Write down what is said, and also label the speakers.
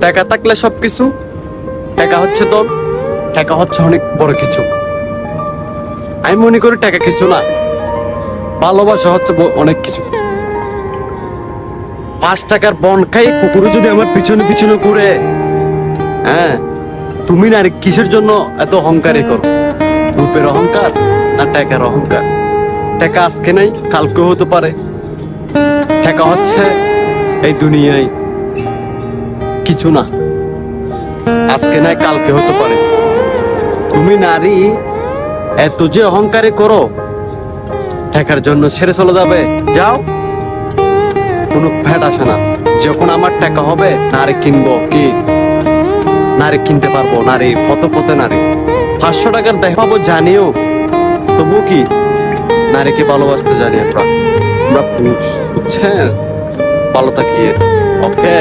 Speaker 1: টাকা থাকলে সবকিছু, টাকা হচ্ছে ধন, টাকা হচ্ছে অনেক বড় কিছু। আমি মনে করি টাকা কিছু না, ভালোবাসা হচ্ছে অনেক কিছু। 5 টাকার বন খাই কুকুরে যদি আমার পিছনে পিছনে ঘুরে, হ্যাঁ, তুমি না কিসের জন্য এত অহংকারই করো? রূপের অহংকার না টাকার অহংকার? টাকা আজকে নাই কালকে হতে পারে। টাকা হচ্ছে এই দুনিয়ায় কিছু না, আজকে নাই কালকে হতে পারে। তুমি নারী এত যে অহংকারী করো, টাকার জন্য ছেড়ে চলে যাবে, যাও, কোনো ফ্যাট আসে না। যখন আমার টাকা হবে নারী কিনবো, কি নারী কিনতে পারবো, নারী পথে পথে নারী 500 টাকার দেখ পাবো জানিও, তবু কি নারীকে ভালোবাসতে জানি আমরা। আমরা পুরুষ, বুঝছেন? ভালো থাকিয়ে, ওকে।